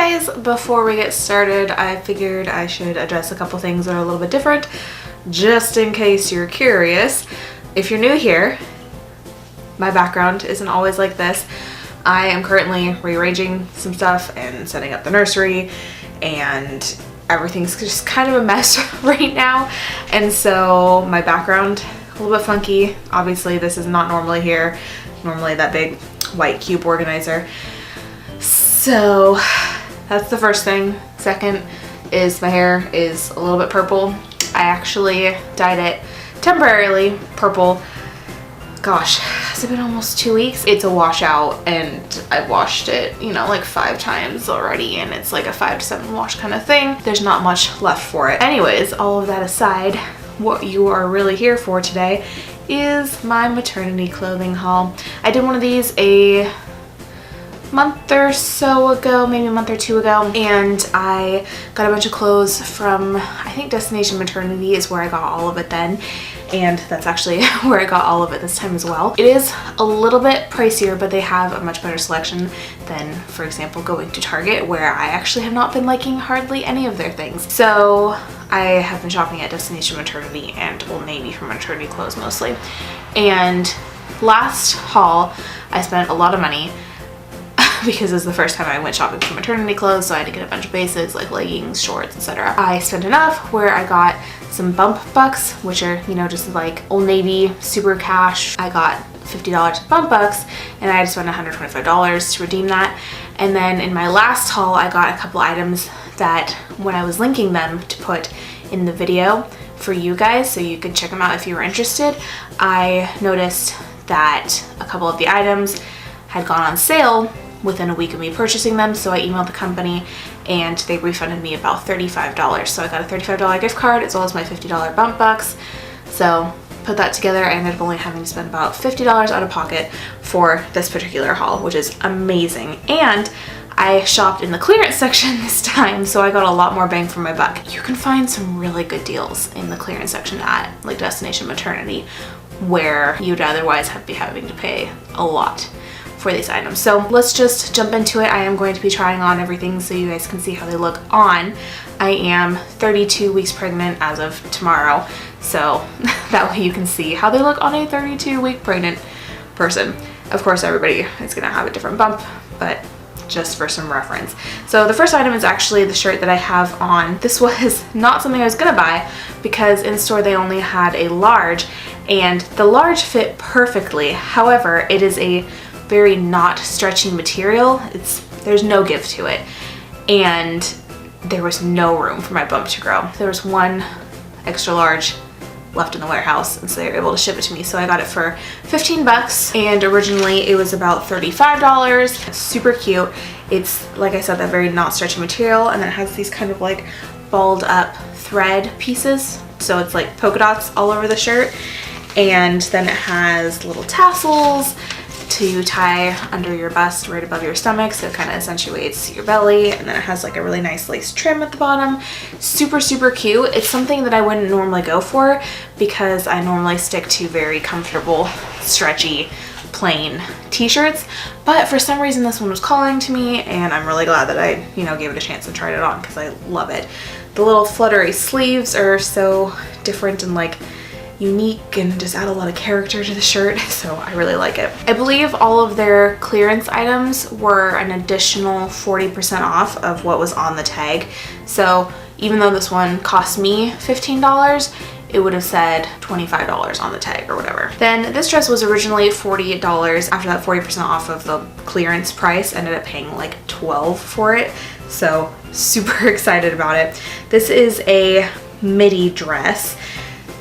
guys, before we get started, I figured I should address a couple things that are a little bit different, just in case you're curious. If you're new here, my background isn't always like this. I am currently rearranging some stuff and setting up the nursery, and everything's just kind of a mess right now, and so my background a little bit funky. Obviously this is not normally here, normally that big white cube organizer. So that's the first thing. Second is my hair is a little bit purple. I actually dyed it temporarily purple. Gosh, has it been almost 2 weeks? It's a washout, and I've washed it, you know, like 5 times already, and it's like a 5 to 7 wash kind of thing. There's not much left for it. Anyways, all of that aside, what you are really here for today is my maternity clothing haul. I did one of these a month or so ago, maybe a month or 2 ago, and I got a bunch of clothes from, I think Destination Maternity is where I got all of it then, and that's actually where I got all of it this time as well. It is a little bit pricier, but they have a much better selection than, for example, going to Target, where I actually have not been liking hardly any of their things. So I have been shopping at Destination Maternity and Old Navy for maternity clothes mostly. And last haul, I spent a lot of money because it was the first time I went shopping for maternity clothes, so I had to get a bunch of basics like leggings, shorts, etc. I spent enough where I got some bump bucks, which are, you know, just like Old Navy super cash. I got $50 of bump bucks, and I had to spend $125 to redeem that. And then in my last haul, I got a couple items that when I was linking them to put in the video for you guys so you could check them out if you were interested, I noticed that a couple of the items had gone on sale within a week of me purchasing them, so I emailed the company and they refunded me about $35. So I got a $35 gift card as well as my $50 bump bucks. So put that together, I ended up only having to spend about $50 out of pocket for this particular haul, which is amazing. And I shopped in the clearance section this time, so I got a lot more bang for my buck. You can find some really good deals in the clearance section at like Destination Maternity, where you'd otherwise be having to pay a lot for these items. So let's just jump into it. I am going to be trying on everything so you guys can see how they look on. I am 32 weeks pregnant as of tomorrow, so that way you can see how they look on a 32-week pregnant person. Of course, everybody is gonna have a different bump, but just for some reference. So the first item is actually the shirt that I have on. This was not something I was gonna buy because in store they only had a large, and the large fit perfectly. However, it is a very not stretchy material. There's no give to it, and there was no room for my bump to grow. There was one extra large left in the warehouse, and so they were able to ship it to me. So I got it for 15 bucks, and originally it was about $35. Super cute. It's, like I said, that very not stretchy material, and then it has these kind of like balled up thread pieces, so it's like polka dots all over the shirt. And then it has little tassels to tie under your bust right above your stomach, so it kind of accentuates your belly. And then it has like a really nice lace trim at the bottom. Super cute. It's something that I wouldn't normally go for because I normally stick to very comfortable, stretchy, plain t-shirts, but for some reason this one was calling to me, and I'm really glad that I, you know, gave it a chance and tried it on because I love it. The little fluttery sleeves are so different and like unique and just add a lot of character to the shirt, so I really like it. I believe all of their clearance items were an additional 40% off of what was on the tag, so even though this one cost me $15, it would have said $25 on the tag or whatever. Then this dress was originally $48. After that 40% off of the clearance price, I ended up paying like $12 for it, so super excited about it. This is a midi dress,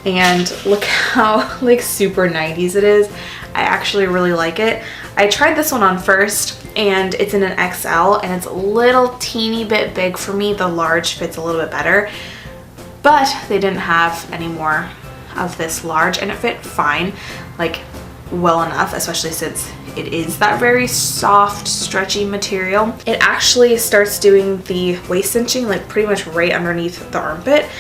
and look how like super 90s it is. I actually really like it. I tried this one on first, and it's in an XL, and it's a little teeny bit big for me. The large fits a little bit better, but they didn't have any more of this large, and it fit fine, like well enough, especially since it is that very soft, stretchy material. It actually starts doing the waist cinching like pretty much right underneath the armpit,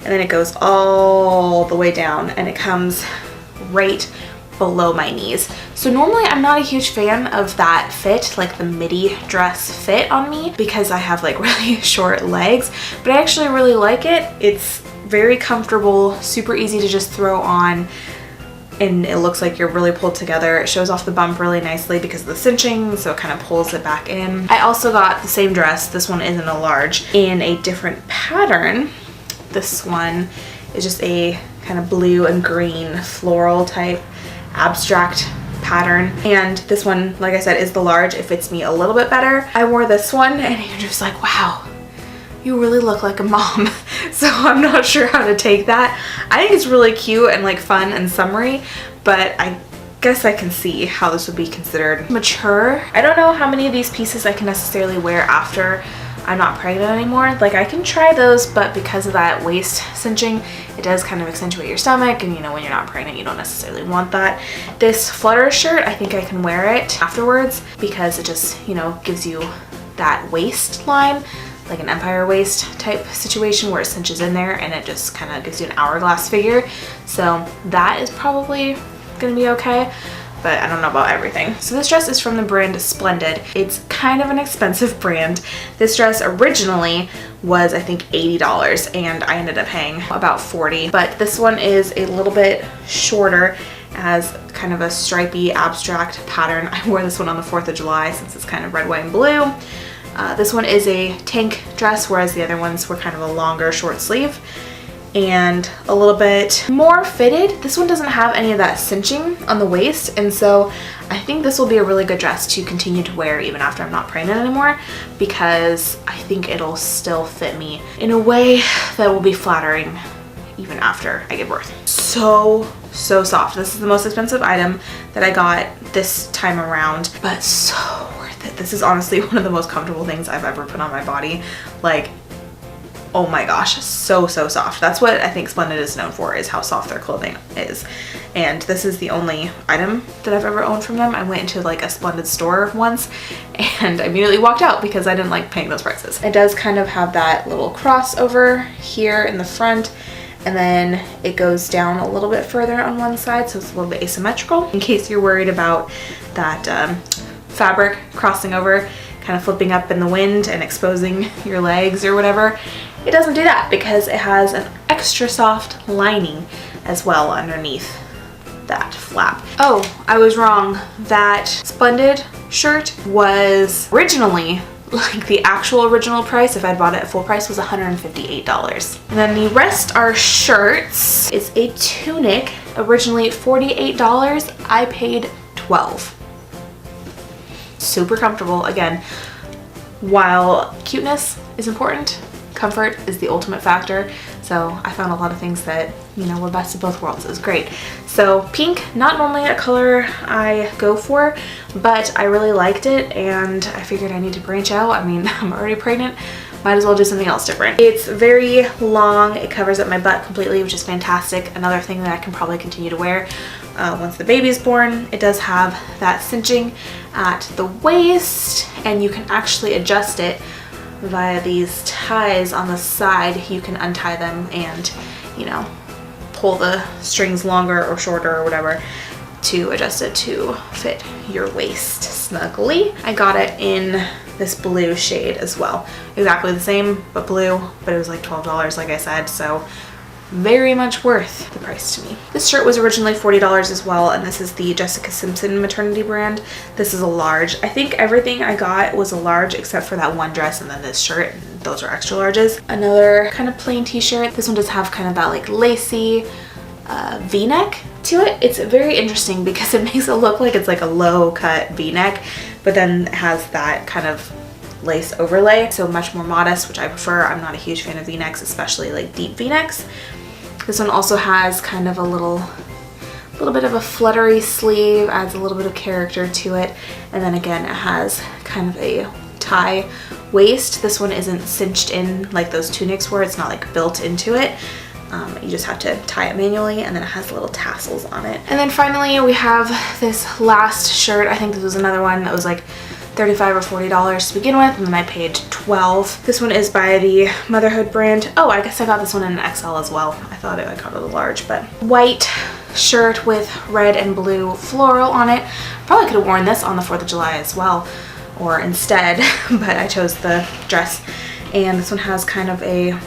and then it goes all the way down, and it comes right below my knees. So normally I'm not a huge fan of that fit, like the midi dress fit on me, because I have like really short legs, but I actually really like it. It's very comfortable, super easy to just throw on, and it looks like you're really pulled together. It shows off the bump really nicely because of the cinching, so it kind of pulls it back in. I also got the same dress, this one isn't a large, in a different pattern. This one is just a kind of blue and green floral type abstract pattern, and this one, like I said, is the large. It fits me a little bit better. I wore this one and you're just like, wow, you really look like a mom. So I'm not sure how to take that. I think it's really cute and like fun and summery, but I guess I can see how this would be considered mature. I don't know how many of these pieces I can necessarily wear after I'm not pregnant anymore. Like I can try those, but because of that waist cinching, it does kind of accentuate your stomach, and you know, when you're not pregnant, you don't necessarily want that. This flutter shirt, I think I can wear it afterwards because it just, you know, gives you that waistline, like an empire waist type situation where it cinches in there and it just kind of gives you an hourglass figure. So that is probably gonna be okay, but I don't know about everything. So this dress is from the brand Splendid. It's kind of an expensive brand. This dress originally was, I think, $80, and I ended up paying about $40. But this one is a little bit shorter, as kind of a stripy abstract pattern. I wore this one on the 4th of July since it's kind of red, white, and blue. This one is a tank dress, whereas the other ones were kind of a longer short sleeve and a little bit more fitted. This one doesn't have any of that cinching on the waist, and so I think this will be a really good dress to continue to wear even after I'm not pregnant anymore, because I think it'll still fit me in a way that will be flattering even after I give birth. So soft. This is the most expensive item that I got this time around, but so worth it. This is honestly one of the most comfortable things I've ever put on my body. Like, oh my gosh, so soft. That's what I think Splendid is known for, is how soft their clothing is. And this is the only item that I've ever owned from them. I went into like a Splendid store once and I immediately walked out because I didn't like paying those prices. It does kind of have that little crossover here in the front, and then it goes down a little bit further on one side, so it's a little bit asymmetrical, in case you're worried about that fabric crossing over, kind of flipping up in the wind and exposing your legs or whatever. It doesn't do that because it has an extra soft lining as well underneath that flap. Oh, I was wrong. That Splendid shirt was originally, like the actual original price, if I'd bought it at full price, was $158. And then the rest are shirts. It's a tunic, originally $48. I paid $12. Super comfortable. Again, while cuteness is important, comfort is the ultimate factor. So I found a lot of things that, you know, were best of both worlds. It was great. So pink, not normally a color I go for, but I really liked it and I figured I need to branch out. I mean, I'm already pregnant, might as well do something else different. It's very long. It covers up my butt completely, which is fantastic. Another thing that I can probably continue to wear once the baby is born. It does have that cinching at the waist, and you can actually adjust it via these ties on the side. You can untie them and, you know, pull the strings longer or shorter or whatever to adjust it to fit your waist snugly. I got it in this blue shade as well. Exactly the same, but blue, but it was like $12, like I said, so very much worth the price to me. This shirt was originally $40 as well, and this is the Jessica Simpson Maternity brand. This is a large. I think everything I got was a large except for that one dress and then this shirt. Those are extra larges. Another kind of plain t-shirt. This one does have kind of that like lacy v-neck to it. It's very interesting because it makes it look like it's like a low cut v-neck, but then it has that kind of lace overlay, so much more modest, which I prefer. I'm not a huge fan of v-necks, especially like deep v-necks. This one also has kind of a little bit of a fluttery sleeve, adds a little bit of character to it, and then again it has kind of a tie waist. This one isn't cinched in like those tunics were. It's not like built into it. You just have to tie it manually, and then it has little tassels on it. And then finally we have this last shirt. I think this was another one that was like $35 or $40 to begin with, and then I paid $12. This one is by the Motherhood brand. Oh, I guess I got this one in an XL as well. I thought I got it a large, but white shirt with red and blue floral on it. Probably could have worn this on the 4th of July as well, or instead, but I chose the dress. And this one has kind of a,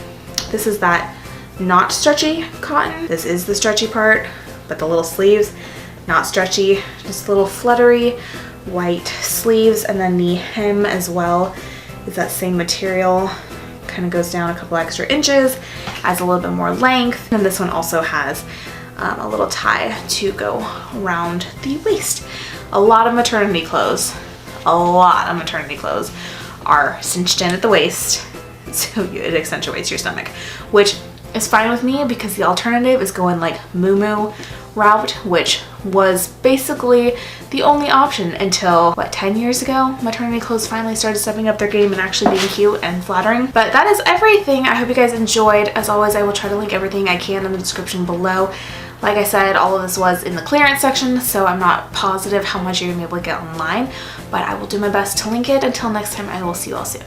this is that not stretchy cotton. This is the stretchy part, but the little sleeves, not stretchy, just a little fluttery white sleeves, and then the hem as well is that same material. Kind of goes down a couple extra inches, adds a little bit more length. And this one also has a little tie to go around the waist. A lot of maternity clothes are cinched in at the waist, so it accentuates your stomach, which is fine with me because the alternative is going like moo route, which was basically the only option until, what, 10 years ago? Maternity clothes finally started stepping up their game and actually being cute and flattering. But that is everything. I hope you guys enjoyed. As always, I will try to link everything I can in the description below. Like I said, all of this was in the clearance section, so I'm not positive how much you're gonna be able to get online, but I will do my best to link it. Until next time, I will see you all soon.